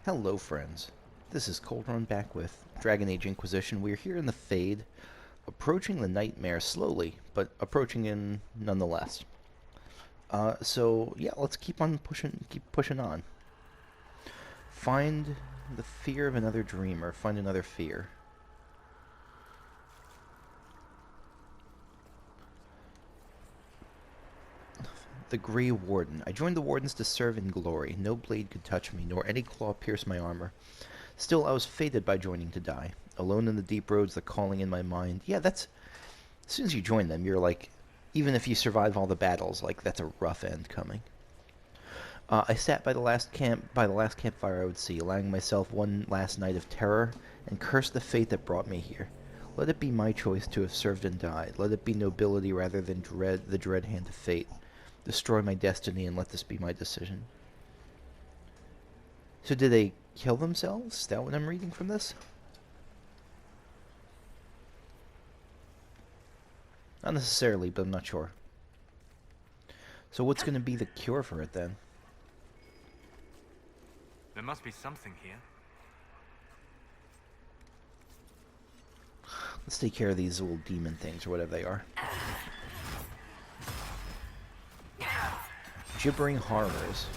Hello, friends. This is Cold back with Dragon Age Inquisition. We're here in the Fade, approaching the Nightmare slowly, but approaching in nonetheless. So yeah, let's keep pushing on. Find the fear of another dreamer. Find another fear. The Grey Warden. I joined the Wardens to serve in glory. No blade could touch me, nor any claw pierce my armor. Still, I was fated by joining to die. Alone in the deep roads, the calling in my mind. Yeah, that's... As soon as you join them, you're like... Even if you survive all the battles, like, that's a rough end coming. I sat by the last campfire I would see, allowing myself one last night of terror, and cursed the fate that brought me here. Let it be my choice to have served and died. Let it be nobility rather than the dread hand of fate. Destroy my destiny and let this be my decision. So did they kill themselves? Is that what I'm reading from this? Not necessarily, but I'm not sure. So what's going to be the cure for it then? There must be something here. Let's take care of these little demon things or whatever they are. Gibbering horrors.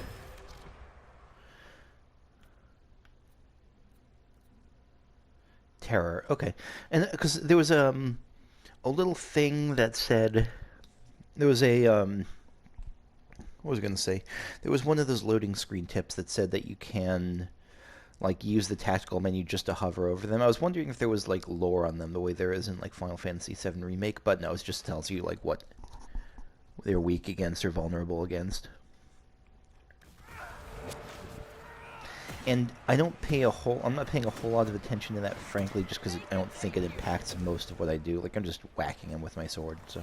Terror. Okay. And because there was a little thing that said there was a what was I going to say? There was one of those loading screen tips that said that you can like use the tactical menu just to hover over them. I was wondering if there was like lore on them the way there is in like Final Fantasy VII Remake, but no, it just tells you like what they're weak against or vulnerable against. And I'm not paying a whole lot of attention to that, frankly, just because I don't think it impacts most of what I do. Like, I'm just whacking them with my sword, so.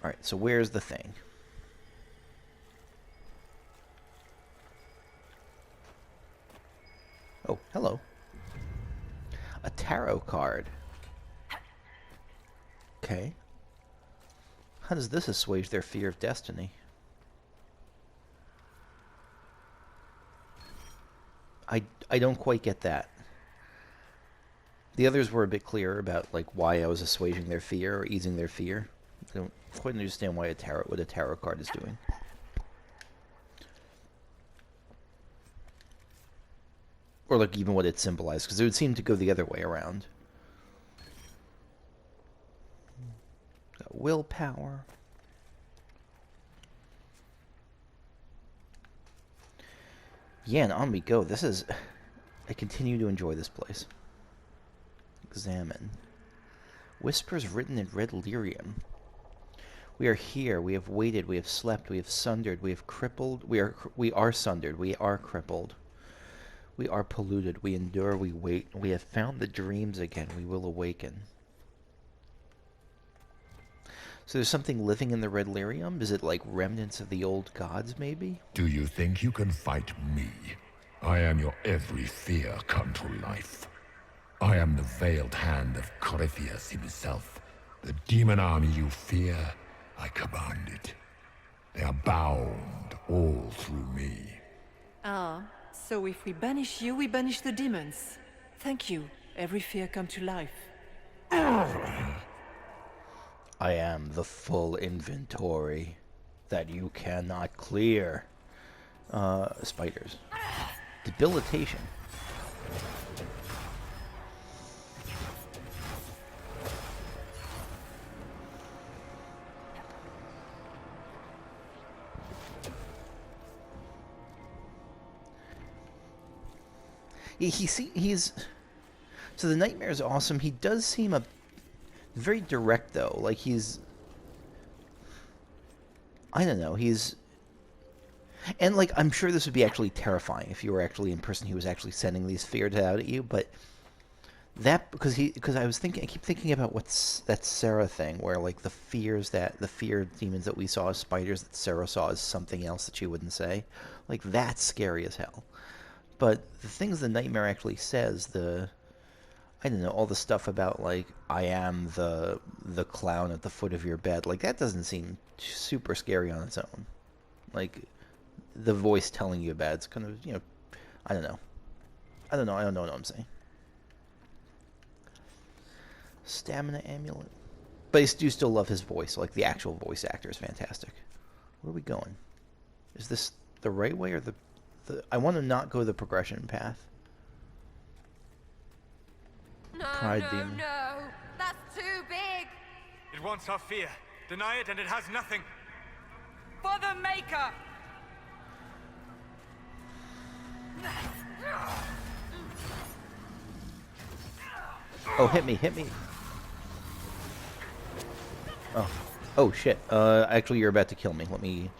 Alright, so where's the thing? Oh, hello. A tarot card. Okay. How does this assuage their fear of destiny? I don't quite get that. The others were a bit clearer about like why I was assuaging their fear or easing their fear. I don't quite understand why what a tarot card is doing. Or like even what it symbolized, because it would seem to go the other way around. Willpower. Yeah, and on we go. This is... I continue to enjoy this place. Examine. Whispers written in red lyrium. We are here. We have waited. We have slept. We have sundered. We have crippled. We are sundered. We are crippled. We are polluted. We endure. We wait. We have found the dreams again. We will awaken. So there's something living in the red lyrium? Is it like remnants of the old gods, maybe? Do you think you can fight me? I am your every fear come to life. I am the veiled hand of Corypheus himself. The demon army you fear, I command it. They are bound all through me. Ah, so if we banish you, we banish the demons. Thank you. Every fear come to life. I am the full inventory that you cannot clear. Spiders. Debilitation. He's so the nightmare is awesome. He does seem very direct though. Like I don't know. And like I'm sure this would be actually terrifying if you were actually in person. He was actually sending these fears out at you, but that because I keep thinking about what's that Sarah thing where like the fear demons that we saw as spiders that Sarah saw as something else that she wouldn't say. Like that's scary as hell. But the things the nightmare actually says, I don't know, all the stuff about, like, I am the clown at the foot of your bed. Like, that doesn't seem super scary on its own. Like, the voice telling you about it's kind of, you know, I don't know. I don't know what I'm saying. Stamina amulet. But I do still love his voice. Like, the actual voice actor is fantastic. Where are we going? Is this the right way or the... I want to not go the progression path. No, Pride demon. no. That's too big. It wants our fear. Deny it and it has nothing. For the Maker. Oh, hit me, hit me. Oh. Oh, shit. Actually, you're about to kill me. Let me...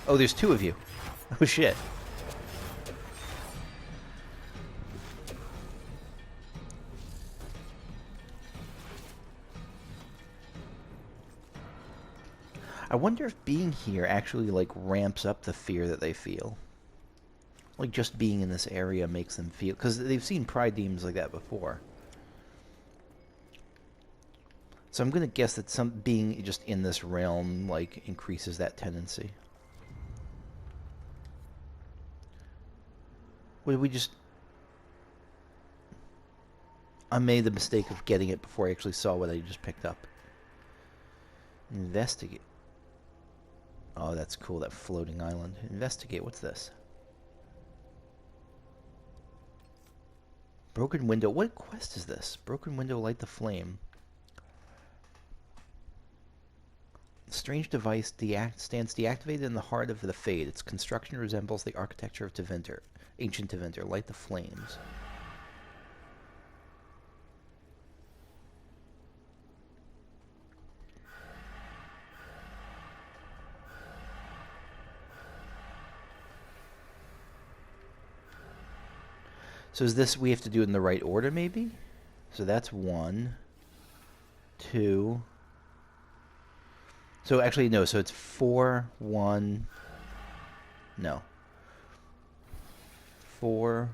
Oh, there's two of you. Oh, shit. I wonder if being here actually, like, ramps up the fear that they feel. Like, just being in this area makes them feel... Because they've seen pride demons like that before. So I'm going to guess that some being just in this realm, like, increases that tendency. What did we just... I made the mistake of getting it before I actually saw what I just picked up. Investigate. Oh, that's cool, that floating island. Investigate, what's this? Broken window. What quest is this? Broken window, light the flame. Strange device stands deactivated in the heart of the Fade. Its construction resembles the architecture of Tevinter. Ancient Tevinter. Light the flames. So is this, we have to do it in the right order, maybe? So that's 1, 2. So actually, no, so it's 4, 1. No. 4,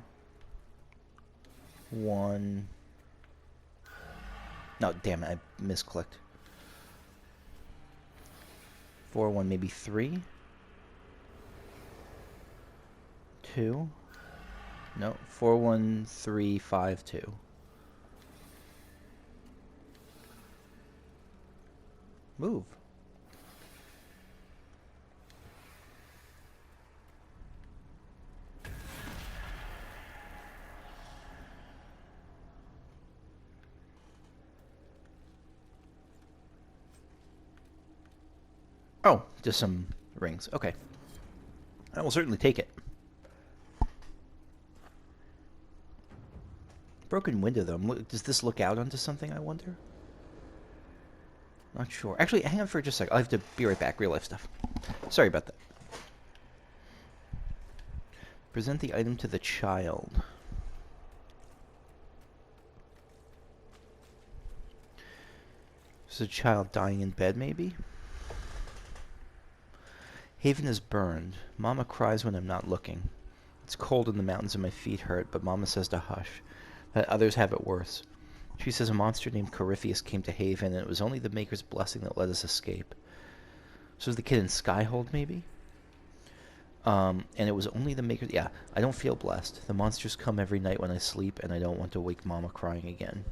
1. No, damn it, I misclicked. 4, 1, maybe 3. 2. No, 4, 1, 3, 5, 2. Move. Oh, just some rings. Okay. I will certainly take it. Broken window, though. Does this look out onto something, I wonder? Not sure. Actually, hang on for just a sec. I'll have to be right back. Real life stuff. Sorry about that. Present the item to the child. Is a child dying in bed, maybe? Haven is burned. Mama cries when I'm not looking. It's cold in the mountains and my feet hurt, but Mama says to hush. That others have it worse. She says a monster named Corypheus came to Haven, and it was only the Maker's blessing that let us escape. So is the kid in Skyhold, maybe? And it was only the Maker's... Yeah, I don't feel blessed. The monsters come every night when I sleep, and I don't want to wake Mama crying again.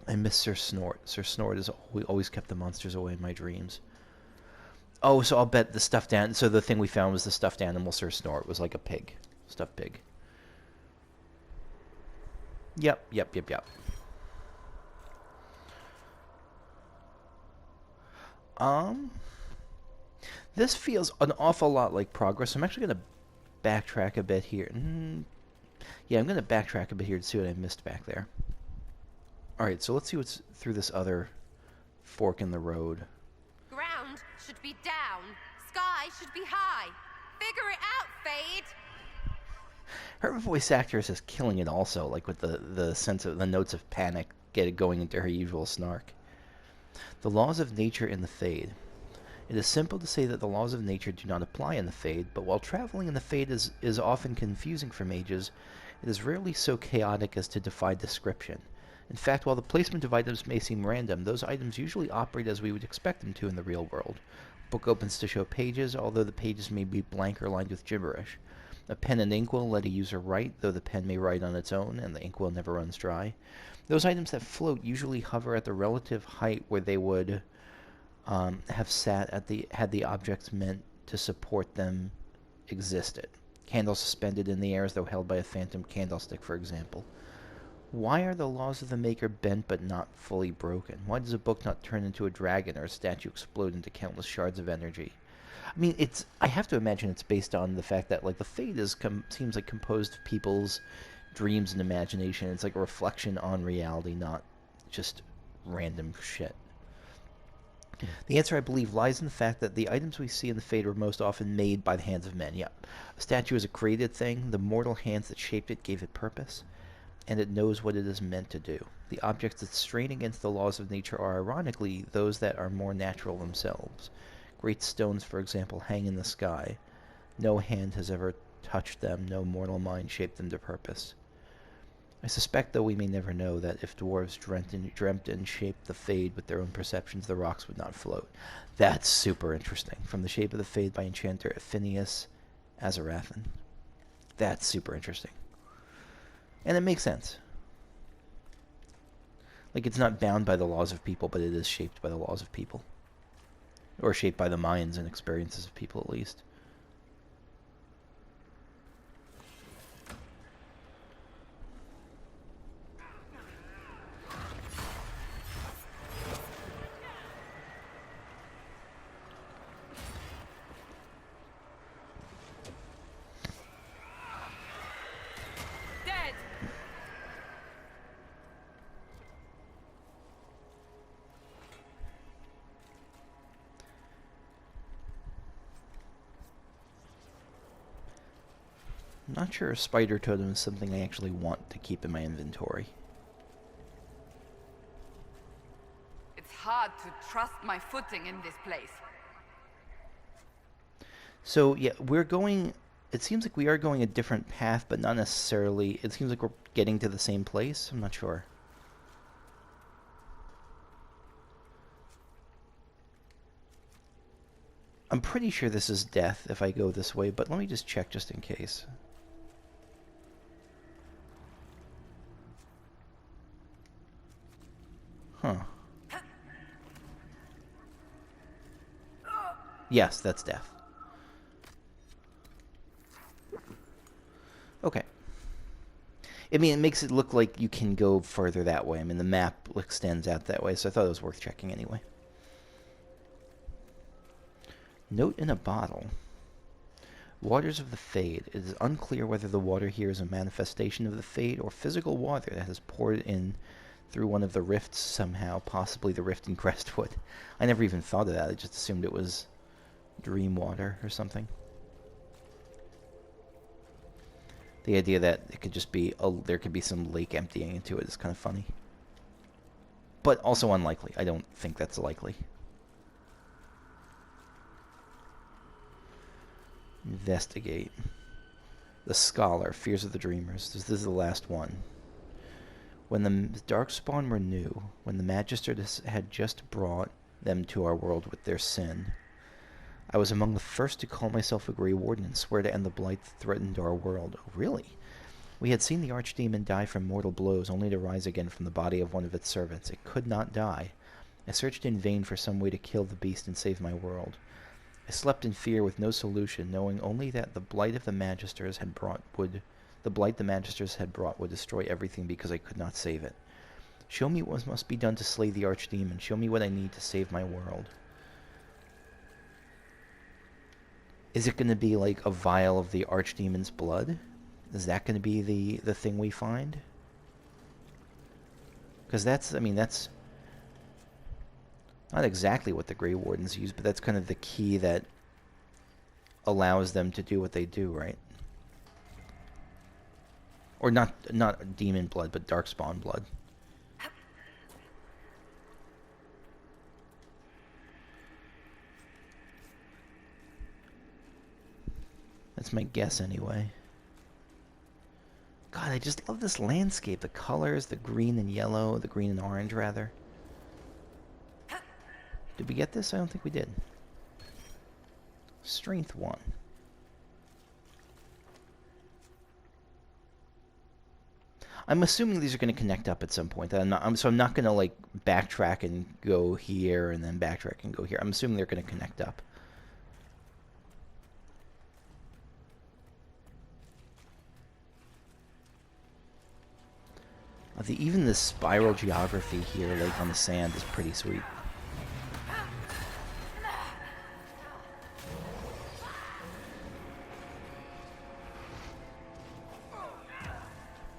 I miss Sir Snort. Sir Snort has always kept the monsters away in my dreams. Oh, so I'll bet the stuffed animal... So the thing we found was the stuffed animal Sir Snort. It was like a pig. Stuffed pig. Yep. This feels an awful lot like progress. I'm actually going to backtrack a bit here. Yeah, I'm going to backtrack a bit here to see what I missed back there. Alright, so let's see what's through this other fork in the road. Ground should be down. Sky should be high. Figure it out, Fade. Her voice actress is killing it also, like with the sense of the notes of panic going into her usual snark. The laws of nature in the Fade. It is simple to say that the laws of nature do not apply in the Fade, but while traveling in the Fade is often confusing for mages, It is rarely so chaotic as to defy description. In fact, while the placement of items may seem random, those items usually operate as we would expect them to in the real world. Book opens to show pages, although the pages may be blank or lined with gibberish. A pen and ink will let a user write, though the pen may write on its own, and the ink will never runs dry. Those items that float usually hover at the relative height where they would have sat had the objects meant to support them existed. Candles suspended in the air as though held by a phantom candlestick, for example. Why are the laws of the Maker bent but not fully broken? Why does a book not turn into a dragon or a statue explode into countless shards of energy? I mean, I have to imagine it's based on the fact that, like, the Fate seems like composed of people's dreams and imagination. It's like a reflection on reality, not just random shit. The answer, I believe, lies in the fact that the items we see in the Fate are most often made by the hands of men. Yeah, a statue is a created thing. The mortal hands that shaped it gave it purpose, and it knows what it is meant to do. The objects that strain against the laws of nature are, ironically, those that are more natural themselves. Great stones, for example, hang in the sky. No hand has ever touched them, no mortal mind shaped them to purpose. I suspect, though we may never know, that if dwarves dreamt and shaped the Fade with their own perceptions, the rocks would not float. That's super interesting. From the Shape of the Fade by enchanter Phineas Azarathan. That's super interesting. And it makes sense. Like, it's not bound by the laws of people, but it is shaped by the laws of people. Or shaped by the minds and experiences of people, at least. I'm not sure a spider totem is something I actually want to keep in my inventory. It's hard to trust my footing in this place. So, yeah, it seems like we are going a different path, but not necessarily. It seems like we're getting to the same place. I'm not sure. I'm pretty sure this is death if I go this way, but let me just check just in case. Huh. Yes, that's death. Okay. I mean, it makes it look like you can go further that way. I mean, the map extends out that way, so I thought it was worth checking anyway. Note in a bottle. Waters of the Fade. It is unclear whether the water here is a manifestation of the Fade or physical water that has poured in through one of the rifts somehow, possibly the rift in Crestwood. I never even thought of that. I just assumed it was dream water or something. The idea that it could just be, there could be some lake emptying into it is kind of funny. But also unlikely. I don't think that's likely. Investigate. The Scholar, Fears of the Dreamers. This is the last one. When the Darkspawn were new, when the Magisters had just brought them to our world with their sin, I was among the first to call myself a Grey Warden and swear to end the blight that threatened our world. Oh, really? We had seen the Archdemon die from mortal blows, only to rise again from the body of one of its servants. It could not die. I searched in vain for some way to kill the beast and save my world. I slept in fear with no solution, knowing only that the blight the Magisters had brought would destroy everything because I could not save it. Show me what must be done to slay the Archdemon. Show me what I need to save my world. Is it going to be like a vial of the Archdemon's blood? Is that going to be the thing we find? Because that's not exactly what the Grey Wardens use, but that's kind of the key that allows them to do what they do, right? Or not demon blood, but Darkspawn blood. That's my guess anyway. God, God, I just love this landscape. The colors, the green and yellow, the green and orange, rather. Did we get this? I don't think we did. Strength 1. I'm assuming these are going to connect up at some point. So I'm not going to like backtrack and go here and then backtrack and go here. I'm assuming they're going to connect up. Even the spiral geography here, like on the sand, is pretty sweet.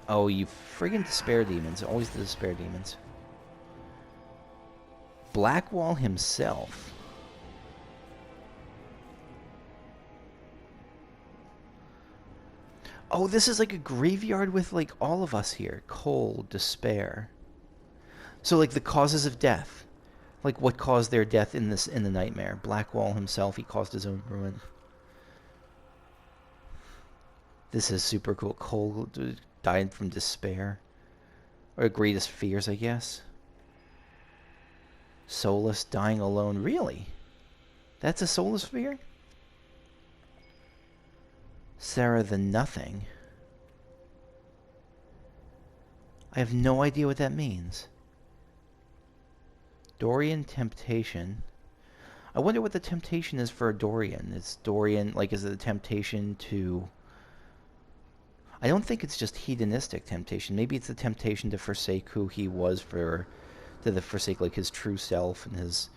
Oh, you friggin' despair demons. Always the despair demons. Blackwall himself. Oh, this is like a graveyard with like all of us here. Cold, despair. So like the causes of death. Like what caused their death in the nightmare. Blackwall himself, he caused his own ruin. This is super cool. Cold died from despair. Or greatest fears, I guess. Soulless, dying alone. Really? That's a soulless fear? Sarah the Nothing. I have no idea what that means. Dorian Temptation. I wonder what the temptation is for a Dorian. Is Dorian, like, is it a temptation to... I don't think it's just hedonistic temptation. Maybe it's a temptation to forsake who he was to forsake, like, his true self and his,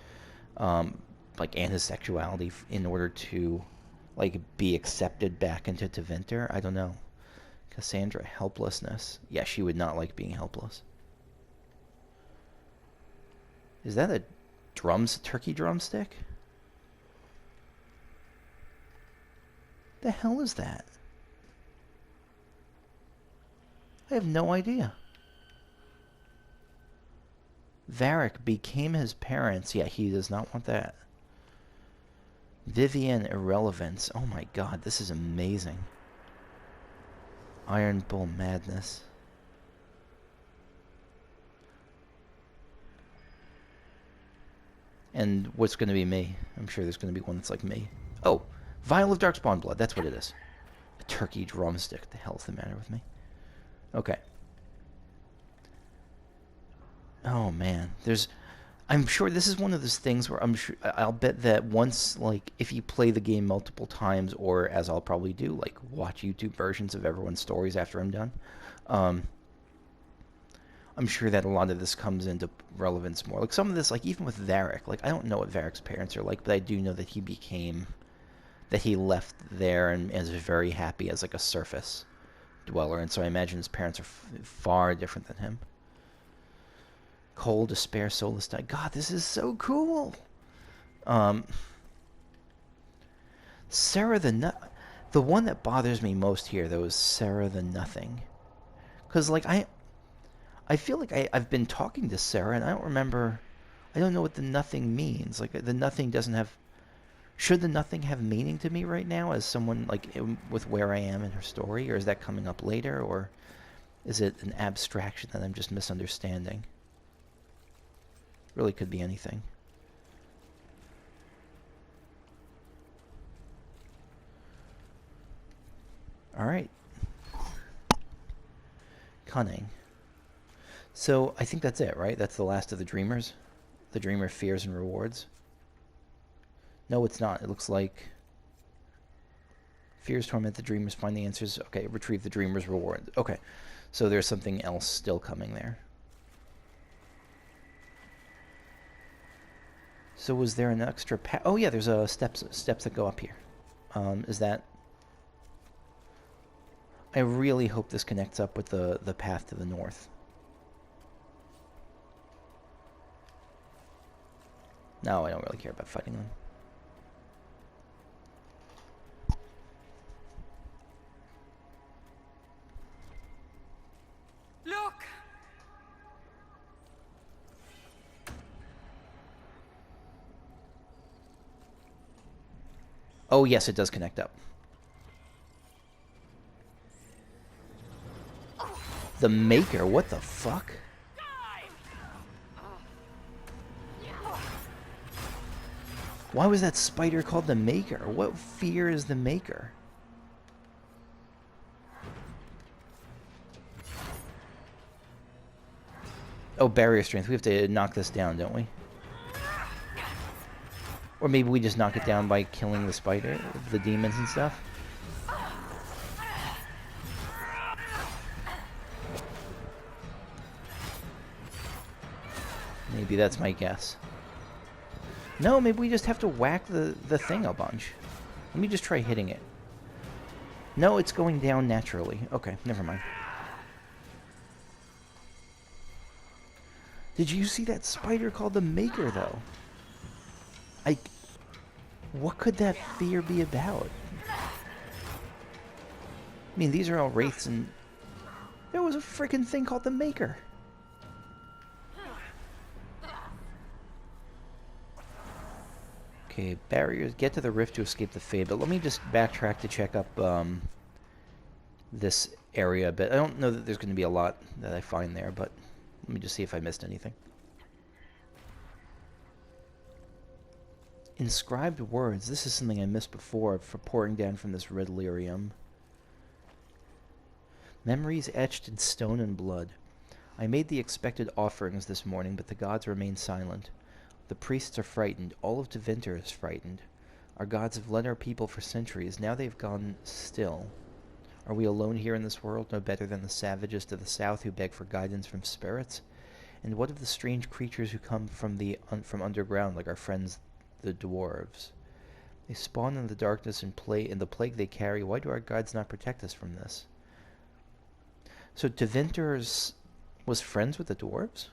like, and his sexuality in order to, like, be accepted back into Tevinter. I don't know. Cassandra, helplessness. Yeah, she would not like being helpless. Is that a turkey drumstick? The hell is that? I have no idea. Varric became his parents. Yeah, he does not want that. Vivian Irrelevance. Oh my god, this is amazing. Iron Bull Madness. And what's going to be me? I'm sure there's going to be one that's like me. Oh, Vial of Darkspawn Blood. That's what it is. A turkey drumstick. What the hell's the matter with me? Okay. Oh man, I'm sure this is one of those things where I'll bet that once, like, if you play the game multiple times, or as I'll probably do, like, watch YouTube versions of everyone's stories after I'm done, I'm sure that a lot of this comes into relevance more. Like, some of this, like, even with Varric, like, I don't know what Varric's parents are like, but I do know that he left there and is very happy as, like, a surface dweller, and so I imagine his parents are far different than him. Cold, despair, soulless die. God, this is so cool. Sarah the one that bothers me most here, though, is Sarah the Nothing. Because, like, I feel like I've been talking to Sarah, and I don't know what the Nothing means. Like, the Nothing doesn't have... Should the Nothing have meaning to me right now as someone, like, with where I am in her story? Or is that coming up later? Or is it an abstraction that I'm just misunderstanding? Really could be anything. Alright. Cunning. So, I think that's it, right? That's the last of the Dreamers? The Dreamer Fears and Rewards? No, it's not. It looks like... Fears torment the Dreamers, find the answers. Okay, retrieve the Dreamer's reward. Okay, so there's something else still coming there. So was there an extra oh yeah, there's steps that go up here. Is that... I really hope this connects up with the path to the north. No, I don't really care about fighting them. Look! Oh yes, it does connect up. Oh. The Maker? What the fuck? Why was that spider called the Maker? What fear is the Maker? Oh, barrier strength. We have to knock this down, don't we? Or maybe we just knock it down by killing the spider, the demons and stuff. Maybe that's my guess. No, maybe we just have to whack the thing a bunch. Let me just try hitting it. No, it's going down naturally. Okay, never mind. Did you see that spider called the Maker, though? What could that fear be about? I mean, these are all wraiths, and there was a freaking thing called the Maker. Okay, barriers. Get to the rift to escape the fade, but let me just backtrack to check up this area a bit. I don't know that there's going to be a lot that I find there, but let me just see if I missed anything. Inscribed words. This is something I missed before for pouring down from this red lyrium. Memories etched in stone and blood. I made the expected offerings this morning, but the gods remain silent. The priests are frightened. All of Tevinter is frightened. Our gods have led our people for centuries. Now they've gone still. Are we alone here in this world, no better than the savages to the south who beg for guidance from spirits? And what of the strange creatures who come from from underground, like our friends the dwarves? They spawn in the darkness and play in the plague they carry. Why do our gods not protect us from this? So Tevinter was friends with the dwarves?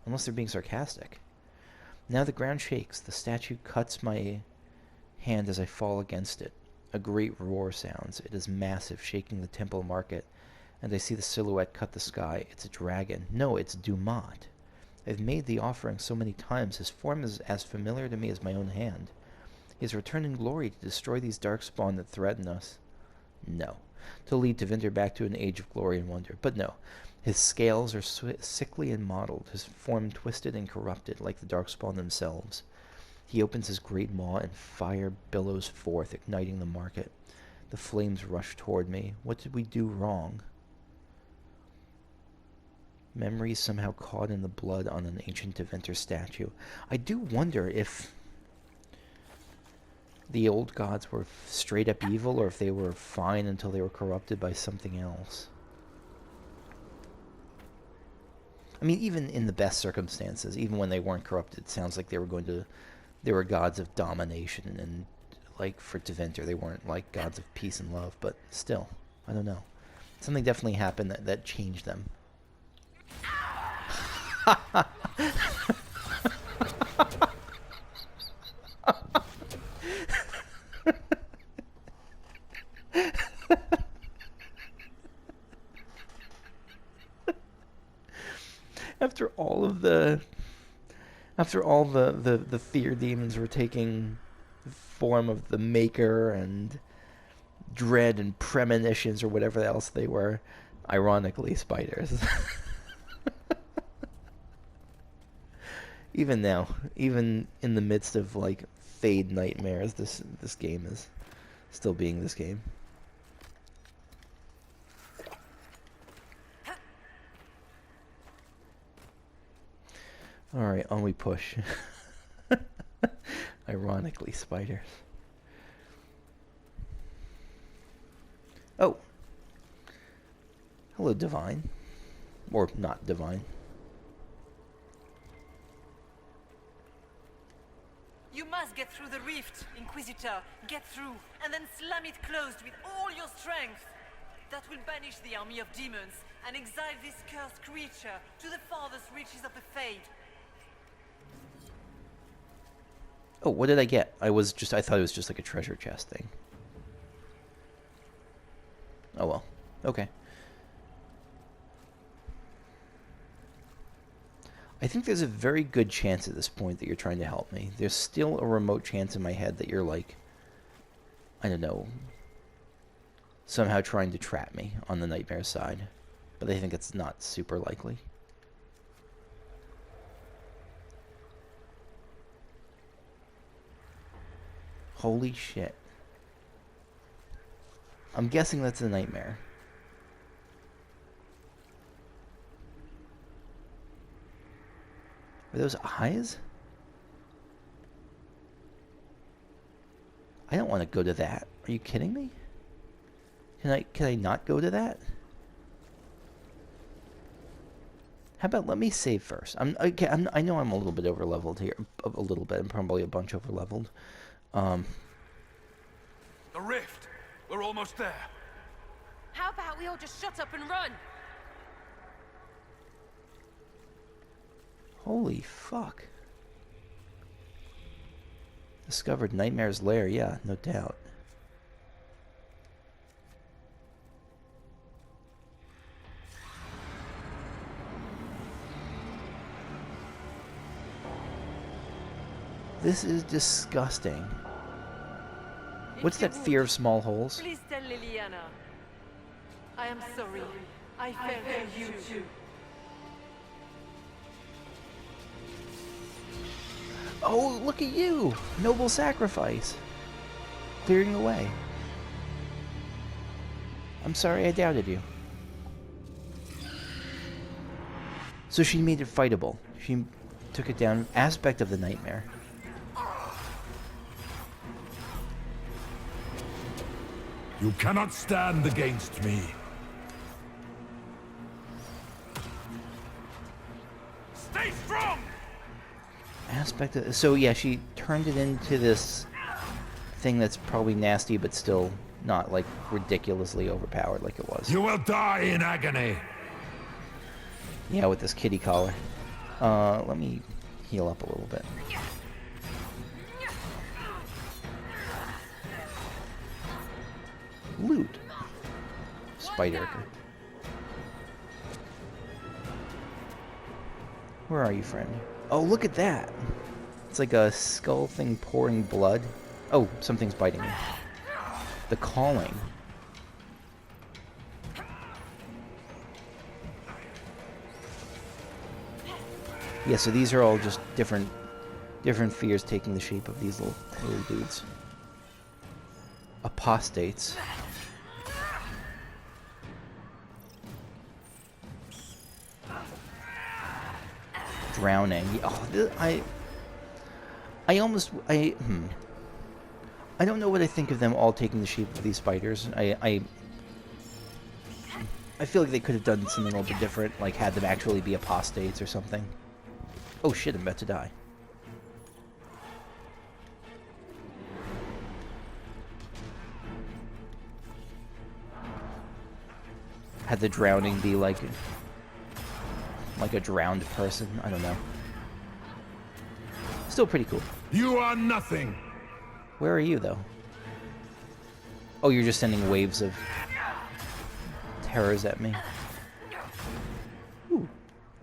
Unless they're being sarcastic. Now the ground shakes. The statue cuts my hand as I fall against it. A great roar sounds. It is massive, shaking the temple market, and I see the silhouette cut the sky. It's a dragon. No, it's Dumont. I've made the offering so many times. His form is as familiar to me as my own hand. He has returned in glory to destroy these darkspawn that threaten us. No. To lead Tevinter back to an age of glory and wonder. But no. His scales are sickly and mottled, his form twisted and corrupted, like the darkspawn themselves. He opens his great maw, and fire billows forth, igniting the market. The flames rush toward me. What did we do wrong? Memories somehow caught in the blood on an ancient Tevinter statue. I do wonder if the old gods were straight up evil, or if they were fine until they were corrupted by something else. I mean, even in the best circumstances, even when they weren't corrupted, it sounds like they were gods of domination, and like for Tevinter, they weren't like gods of peace and love, but still, I don't know. Something definitely happened that changed them. After all the fear demons were taking the form of the Maker and dread and premonitions or whatever else they were, ironically spiders. Even now, even in the midst of like Fade nightmares, this game is still being this game. Alright, on we push. Ironically, spiders. Oh! Hello, Divine. Or not Divine. You must get through the rift, Inquisitor. Get through, and then slam it closed with all your strength. That will banish the army of demons and exile this cursed creature to the farthest reaches of the Fade. Oh, what did I get? I thought it was just like a treasure chest thing. Oh well. Okay. I think there's a very good chance at this point that you're trying to help me. There's still a remote chance in my head that you're like, I don't know, somehow trying to trap me on the nightmare side. But I think it's not super likely. Holy shit. I'm guessing that's a nightmare. Are those eyes? I don't want to go to that. Are you kidding me? Can I not go to that? How about let me save first? I know I'm a little bit overleveled here. A little bit. I'm probably a bunch overleveled. The rift! We're almost there. How about we all just shut up and run? Holy fuck. Discovered Nightmare's lair, yeah, no doubt. This is disgusting. What's that fear of small holes? Please tell Liliana. I am sorry. I fell for you too. Oh, look at you! Noble sacrifice. Clearing the way. I'm sorry I doubted you. So she made it fightable. She took it down. Aspect of the nightmare. You cannot stand against me. Stay strong! Aspect of... So yeah, she turned it into this thing that's probably nasty, but still not, like, ridiculously overpowered like it was. You will die in agony. Yeah, with this kitty collar. Let me heal up a little bit. Loot. Spider. Where are you, friend? Oh, look at that! It's like a skull thing pouring blood. Oh, something's biting me. The calling. Yeah, so these are all just different fears taking the shape of these little dudes. Apostates. Drowning. Oh, I don't know what I think of them all taking the shape of these spiders. I feel like they could have done something a little bit different, like had them actually be apostates or something. Oh shit, I'm about to die. Had the drowning be like a drowned person? I don't know. Still pretty cool. You are nothing. Where are you, though? Oh, you're just sending waves of terrors at me. Ooh,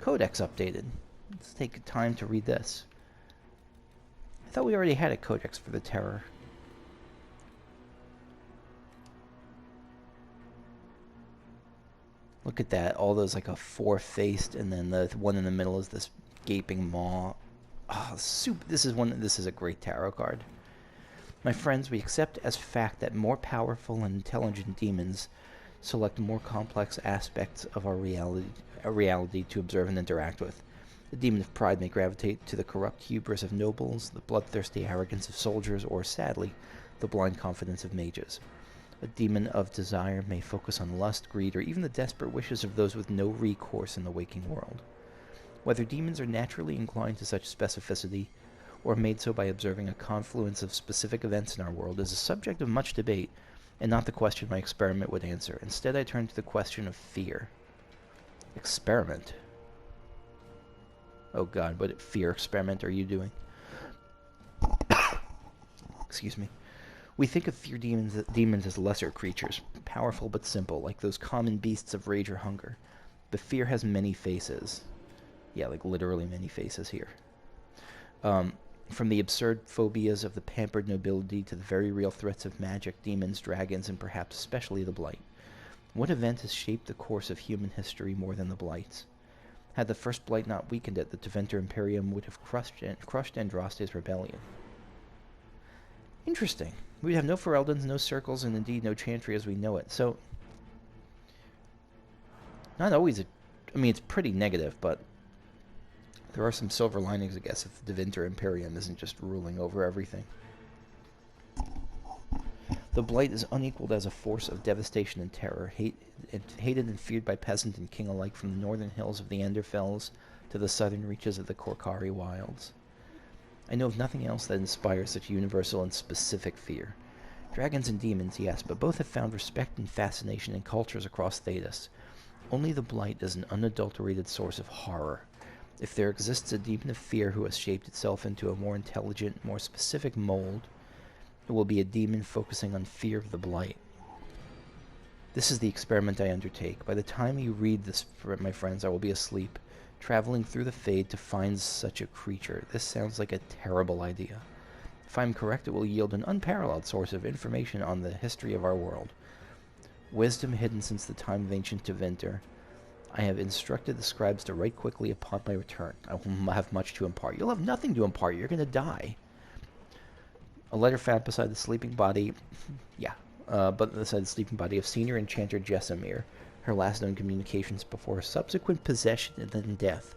codex updated. Let's take time to read this. I thought we already had a codex for the terror. Look at that. All those like a four-faced, and then the one in the middle is this gaping maw. Oh, this is a great tarot card. My friends, we accept as fact that more powerful and intelligent demons select more complex aspects of our reality to observe and interact with. The demon of pride may gravitate to the corrupt hubris of nobles, the bloodthirsty arrogance of soldiers, or, sadly, the blind confidence of mages. A demon of desire may focus on lust, greed, or even the desperate wishes of those with no recourse in the waking world. Whether demons are naturally inclined to such specificity, or made so by observing a confluence of specific events in our world, is a subject of much debate, and not the question my experiment would answer. Instead, I turn to the question of fear. Experiment? Oh god, what fear experiment are you doing? Excuse me. We think of fear demons as lesser creatures, powerful but simple, like those common beasts of rage or hunger. But fear has many faces. Yeah, like literally many faces here. From the absurd phobias of the pampered nobility to the very real threats of magic, demons, dragons, and perhaps especially the blight. What event has shaped the course of human history more than the Blights? Had the first Blight not weakened it, the Tevinter Imperium would have crushed Andraste's rebellion. Interesting. We'd have no Fereldans, no circles, and indeed no Chantry as we know it. So, not always I mean, it's pretty negative, but there are some silver linings, I guess, if the Tevinter Imperium isn't just ruling over everything. The Blight is unequaled as a force of devastation and terror, hated and feared by peasant and king alike from the northern hills of the Enderfells to the southern reaches of the Korkari wilds. I know of nothing else that inspires such universal and specific fear. Dragons and demons, yes, but both have found respect and fascination in cultures across Thedas. Only the Blight is an unadulterated source of horror. If there exists a demon of fear who has shaped itself into a more intelligent, more specific mold, it will be a demon focusing on fear of the Blight. This is the experiment I undertake. By the time you read this, my friends, I will be asleep, traveling through the Fade to find such a creature. This sounds like a terrible idea. If I am correct, it will yield an unparalleled source of information on the history of our world. Wisdom hidden since the time of ancient Tevinter. I have instructed the scribes to write quickly upon my return. I will have much to impart. You'll have nothing to impart. You're going to die. A letter found beside the sleeping body, but beside the sleeping body of senior enchanter Jessamir, her last known communications before subsequent possession and then death,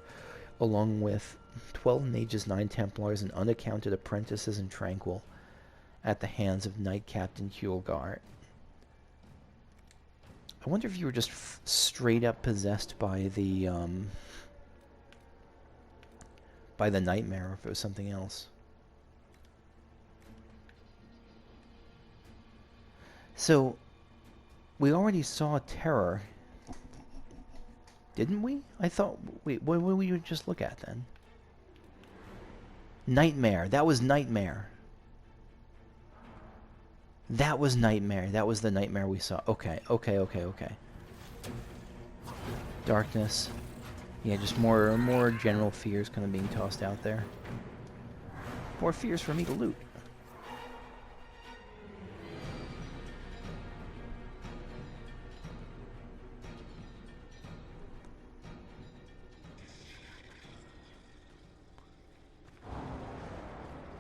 along with 12 mages, 9 Templars, and unaccounted apprentices in Tranquil, at the hands of Knight Captain Hulgar. I wonder if you were just straight up possessed by the nightmare, or if it was something else. So, we already saw terror, didn't we? I thought, wait, what did we just look at then? Nightmare. That was Nightmare. That was Nightmare. That was the Nightmare we saw. Okay. Darkness. Yeah, just more general fears kind of being tossed out there. More fears for me to loot.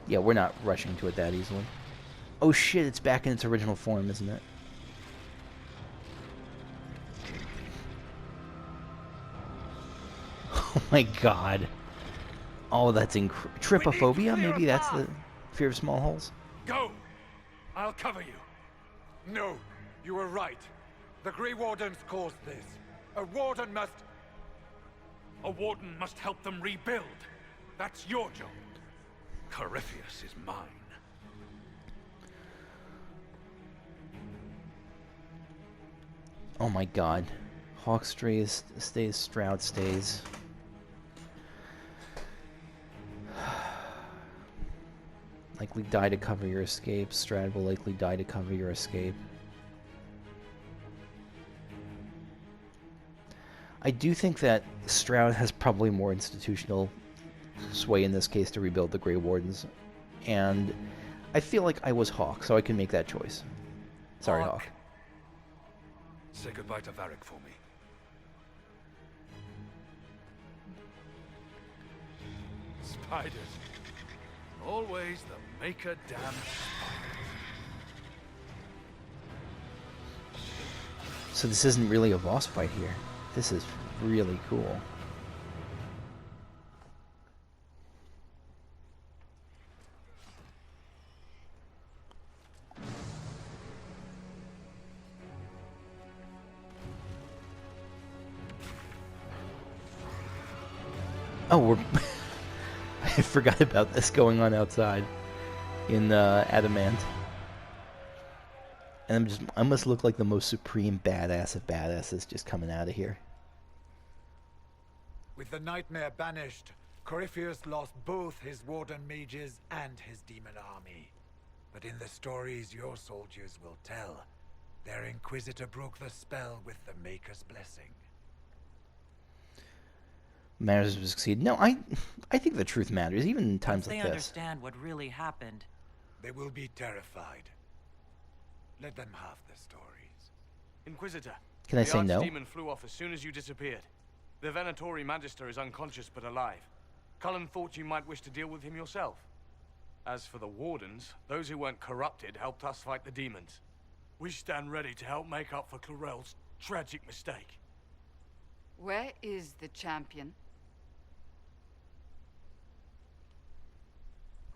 Yeah, we're not rushing to it that easily. Oh shit, it's back in its original form, isn't it? Oh my god. Oh, that's trypophobia? Maybe that's the fear of small holes? Go! I'll cover you. No, you were right. The Grey Wardens caused this. A Warden must... A Warden must help them rebuild. That's your job. Corypheus is mine. Oh my god. Hawke stays, Stroud stays. Likely die to cover your escape. Stroud will likely die to cover your escape. I do think that Stroud has probably more institutional sway in this case to rebuild the Grey Wardens, and I feel like I was Hawke, so I can make that choice. Sorry, Hawke. Say goodbye to Varric for me. Spiders. Always the maker damn spiders. So this isn't really a boss fight here. This is really cool. Oh, we're... I forgot about this going on outside in Adamant. And I must look like the most supreme badass of badasses just coming out of here. With the Nightmare banished, Corypheus lost both his Warden mages and his demon army. But in the stories your soldiers will tell, their Inquisitor broke the spell with the Maker's blessing. Matters to succeed. No, I think the truth matters, even in times like Once this. they understand what really happened, They will be terrified. Let them have the stories. Inquisitor, Can I say no? The Archdemon flew off as soon as you disappeared. The Venatori Magister is unconscious but alive. Cullen thought you might wish to deal with him yourself. As for the Wardens, those who weren't corrupted helped us fight the demons. We stand ready to help make up for Clorel's tragic mistake. Where is the champion?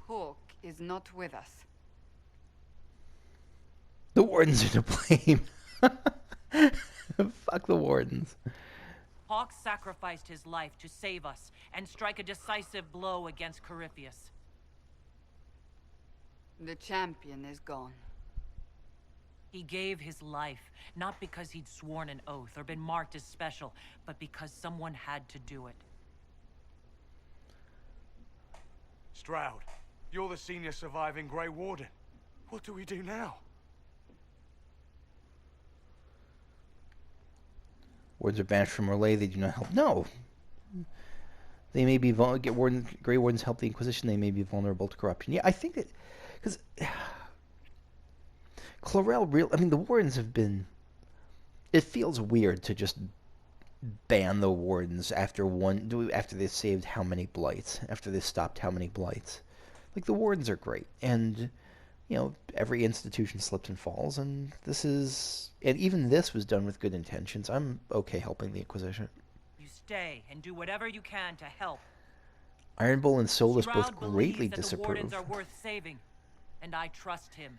Hawke is not with us. The Wardens are to blame. Fuck the Wardens. Hawke sacrificed his life to save us and strike a decisive blow against Corypheus. The champion is gone. He gave his life, not because he'd sworn an oath or been marked as special, but because someone had to do it. Stroud, you're the senior surviving Grey Warden. What do we do now? Wardens are banished from Relay. They do not help. No. They may be Grey Wardens help the Inquisition. They may be vulnerable to corruption. Yeah, I think that because Clorel, I mean, the Wardens have been. It feels weird to just ban the Wardens after they saved how many blights, after they stopped how many blights. Like, the Wardens are great, and you know, every institution slips and falls, and even this was done with good intentions. I'm okay helping the Inquisition. You stay and do whatever you can to help. Iron Bull and Solus both Stroud greatly believes that disapprove. the Wardens are worth saving, and I trust him.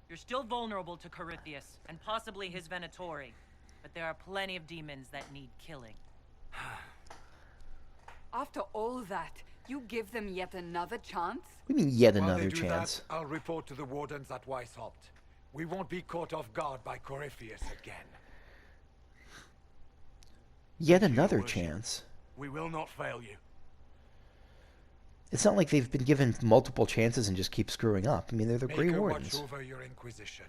You're still vulnerable to Corypheus, and possibly his Venatori, but there are plenty of demons that need killing. After all that, you give them yet another chance? What do you mean, yet While another they do chance? that, I'll report to the Wardens at Weishaupt. We won't be caught off guard by Corypheus again. Yet another chance? We will not fail you. It's not like they've been given multiple chances and just keep screwing up. I mean, they're the Grey Maker, Wardens. watch over your Inquisition.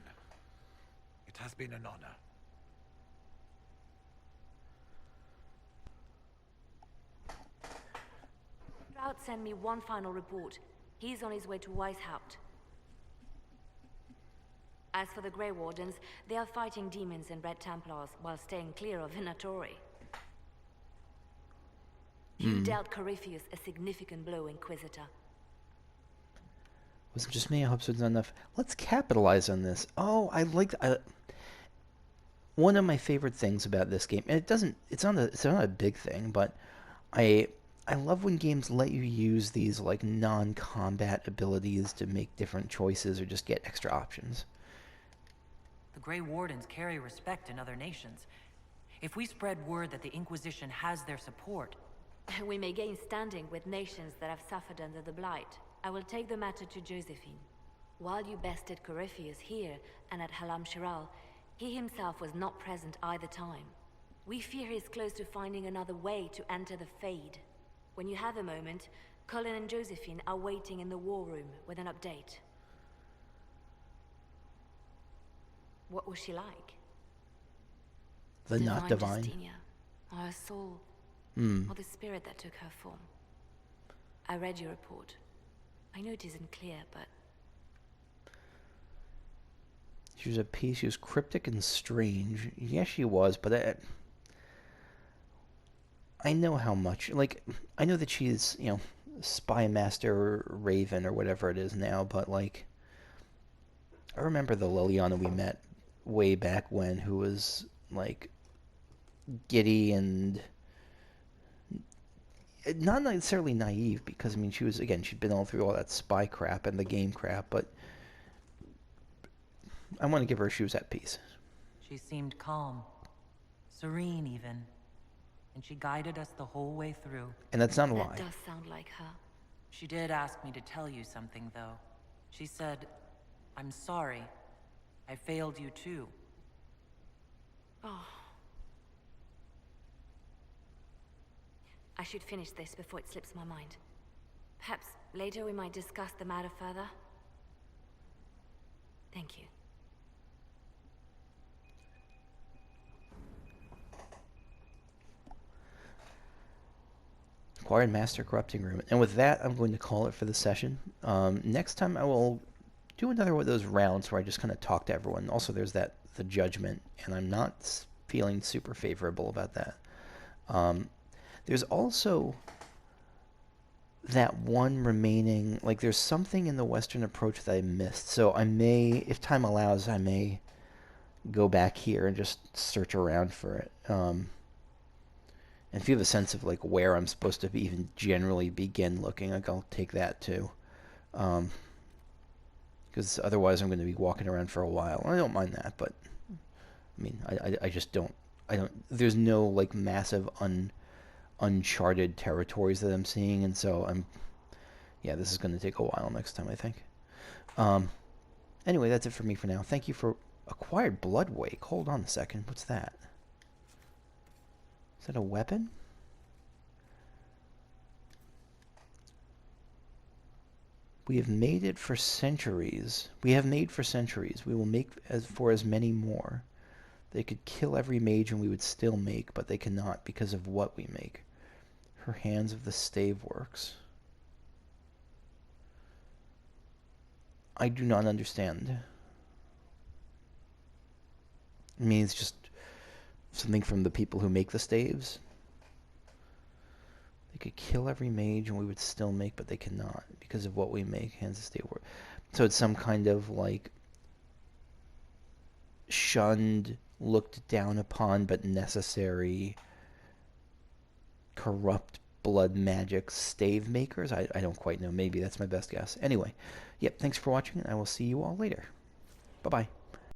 It has been an honor. Stroud sent me one final report. He's on his way to Weishaupt. As for the Grey Wardens, they are fighting demons and Red Templars while staying clear of Venatori. You dealt Corypheus a significant blow, Inquisitor. Wasn't just me. I hope it's not enough. Let's capitalize on this. Oh, I like. One of my favorite things about this game, and it's not a big thing, but I love when games let you use these like non-combat abilities to make different choices or just get extra options. The Grey Wardens carry respect in other nations. If we spread word that the Inquisition has their support, We may gain standing with nations that have suffered under the Blight. I will take the matter to Josephine. While you bested Corypheus here and at Halam Shiral, he himself was not present either time. We fear he is close to finding another way to enter the Fade. When you have a moment, Colin and Josephine are waiting in the war room with an update. What was she like? The not divine. Justinia, or her soul, or the spirit that took her form. I read your report. I know it isn't clear, but... She was a piece. She was cryptic and strange. Yes, she was, but I know how much. Like, I know that she's, Spy Master Raven or whatever it is now, but, like, I remember the Liliana we met way back when, who was, like, giddy and not necessarily naive, because, I mean, she was, again, she'd been all through all that spy crap and the game crap, but I want to give her she was at peace. she seemed calm, serene even, and she guided us the whole way through. And that's not a lie. That does sound like her. She did ask me to tell you something, though. She said, "I'm sorry. I failed you too." Oh. I should finish this before it slips my mind. Perhaps later we might discuss the matter further. Thank you. Acquired Master Corrupting Room. And with that, I'm going to call it for the session. Next time I will do another one of those rounds where I just kind of talk to everyone. Also, there's the Judgment, and I'm not feeling super favorable about that. There's also that one remaining, like there's something in the Western approach that I missed. So I may, if time allows, I may go back here and just search around for it. And if you have a sense of like where I'm supposed to even generally begin looking, like I'll take that too. Because otherwise I'm going to be walking around for a while. I don't mind that, but I mean, I just don't, there's no like massive uncharted territories that I'm seeing, and so yeah, this is going to take a while next time, I think. Anyway, that's it for me for now. Thank you for acquired blood wake. Hold on a second. What's that? Is that a weapon? We have made it for centuries. We have made for centuries. We will make as many more. They could kill every mage and we would still make, but they cannot because of what we make. Her hands of the stave works. I do not understand. It means just something from the people who make the staves. They could kill every mage and we would still make, but they cannot because of what we make. Hands of stave work. So it's some kind of like shunned, looked down upon, but necessary, corrupt blood magic stave makers. I don't quite know. Maybe that's my best guess. Anyway, yep, thanks for watching, and I will see you all later. Bye-bye.